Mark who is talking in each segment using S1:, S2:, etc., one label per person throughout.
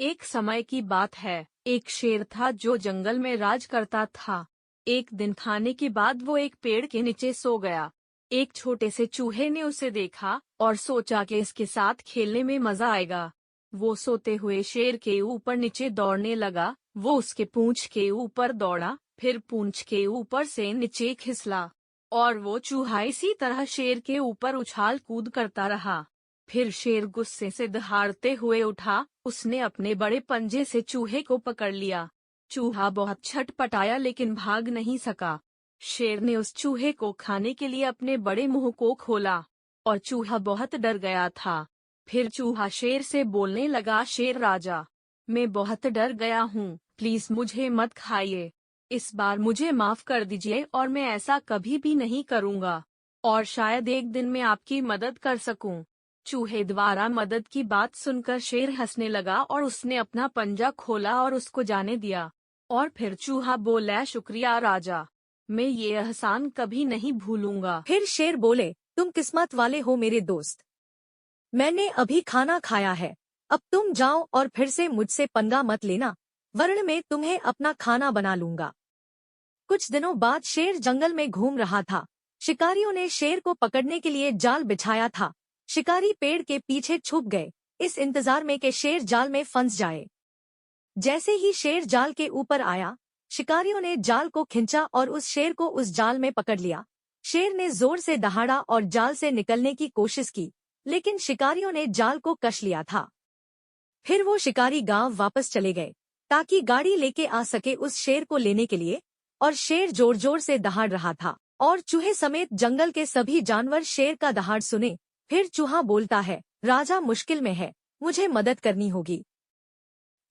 S1: एक समय की बात है, एक शेर था जो जंगल में राज करता था। एक दिन खाने के बाद वो एक पेड़ के नीचे सो गया। एक छोटे से चूहे ने उसे देखा और सोचा कि इसके साथ खेलने में मजा आएगा। वो सोते हुए शेर के ऊपर नीचे दौड़ने लगा। वो उसके पूंछ के ऊपर दौड़ा, फिर पूंछ के ऊपर से नीचे खिसला और वो चूहा इसी तरह शेर के ऊपर उछाल कूद करता रहा। फिर शेर गुस्से से दहाड़ते हुए उठा। उसने अपने बड़े पंजे से चूहे को पकड़ लिया। चूहा बहुत छटपटाया लेकिन भाग नहीं सका। शेर ने उस चूहे को खाने के लिए अपने बड़े मुंह को खोला और चूहा बहुत डर गया था। फिर चूहा शेर से बोलने लगा, शेर राजा, मैं बहुत डर गया हूँ, प्लीज मुझे मत खाइए। इस बार मुझे माफ कर दीजिए और मैं ऐसा कभी भी नहीं करूँगा। और शायद एक दिन मैं आपकी मदद कर सकूं। चूहे द्वारा मदद की बात सुनकर शेर हंसने लगा और उसने अपना पंजा खोला और उसको जाने दिया। और फिर चूहा बोला, शुक्रिया राजा, मैं ये एहसान कभी नहीं भूलूंगा।
S2: फिर शेर बोले, तुम किस्मत वाले हो मेरे दोस्त। मैंने अभी खाना खाया है। अब तुम जाओ और फिर से मुझसे पंगा मत लेना, वरना मैं तुम्हें अपना खाना बना लूंगा। कुछ दिनों बाद शेर जंगल में घूम रहा था। शिकारियों ने शेर को पकड़ने के लिए जाल बिछाया था। शिकारी पेड़ के पीछे छुप गए, इस इंतजार में कि शेर जाल में फंस जाए। जैसे ही शेर जाल के ऊपर आया, शिकारियों ने जाल को खींचा और उस शेर को उस जाल में पकड़ लिया। शेर ने जोर से दहाड़ा और जाल से निकलने की कोशिश की, लेकिन शिकारियों ने जाल को कस लिया था। फिर वो शिकारी गांव वापस चले गए ताकि गाड़ी लेके आ सके उस शेर को लेने के लिए। और शेर जोर जोर से दहाड़ रहा था और चूहे समेत जंगल के सभी जानवर शेर का दहाड़ सुने। फिर चूहा बोलता है, राजा मुश्किल में है, मुझे मदद करनी होगी।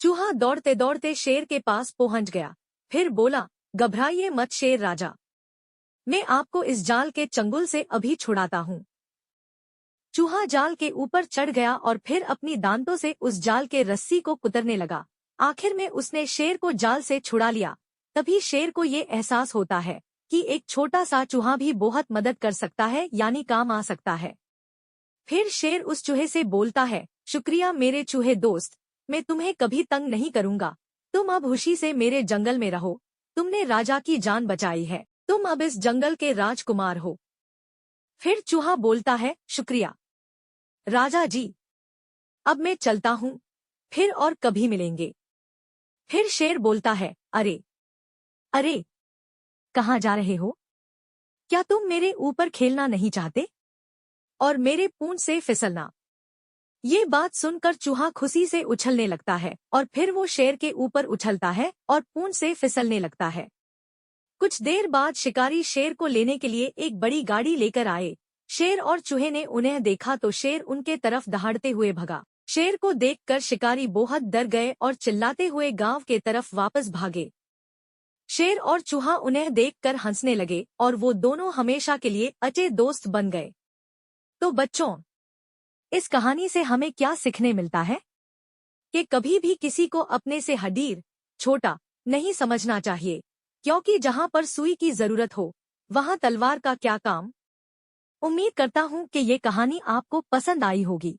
S2: चूहा दौड़ते दौड़ते शेर के पास पहुंच गया। फिर बोला, घबराइए मत शेर राजा, मैं आपको इस जाल के चंगुल से अभी छुड़ाता हूँ। चूहा जाल के ऊपर चढ़ गया और फिर अपनी दांतों से उस जाल के रस्सी को कुतरने लगा। आखिर में उसने शेर को जाल से छुड़ा लिया। तभी शेर को ये एहसास होता है कि एक छोटा सा चूहा भी बहुत मदद कर सकता है, यानी काम आ सकता है। फिर शेर उस चूहे से बोलता है, शुक्रिया मेरे चूहे दोस्त, मैं तुम्हें कभी तंग नहीं करूंगा। तुम अब खुशी से मेरे जंगल में रहो। तुमने राजा की जान बचाई है, तुम अब इस जंगल के राजकुमार हो। फिर चूहा बोलता है, शुक्रिया राजा जी, अब मैं चलता हूँ, फिर और कभी मिलेंगे। फिर शेर बोलता है, अरे अरे, कहाँ जा रहे हो? क्या तुम मेरे ऊपर खेलना नहीं चाहते और मेरे पूंछ से फिसलना? ये बात सुनकर चूहा खुशी से उछलने लगता है और फिर वो शेर के ऊपर उछलता है और पूंछ से फिसलने लगता है। कुछ देर बाद शिकारी शेर को लेने के लिए एक बड़ी गाड़ी लेकर आए। शेर और चूहे ने उन्हें देखा तो शेर उनके तरफ दहाड़ते हुए भगा। शेर को देखकर शिकारी बहुत डर गए और चिल्लाते हुए गांव के तरफ वापस भागे। शेर और चूहा उन्हें देखकर हंसने लगे और वो दोनों हमेशा के लिए अच्छे दोस्त बन गए। तो बच्चों, इस कहानी से हमें क्या सीखने मिलता है? कि कभी भी किसी को अपने से हडीर, छोटा नहीं समझना चाहिए, क्योंकि जहां पर सुई की जरूरत हो वहां तलवार का क्या काम। उम्मीद करता हूं कि ये कहानी आपको पसंद आई होगी।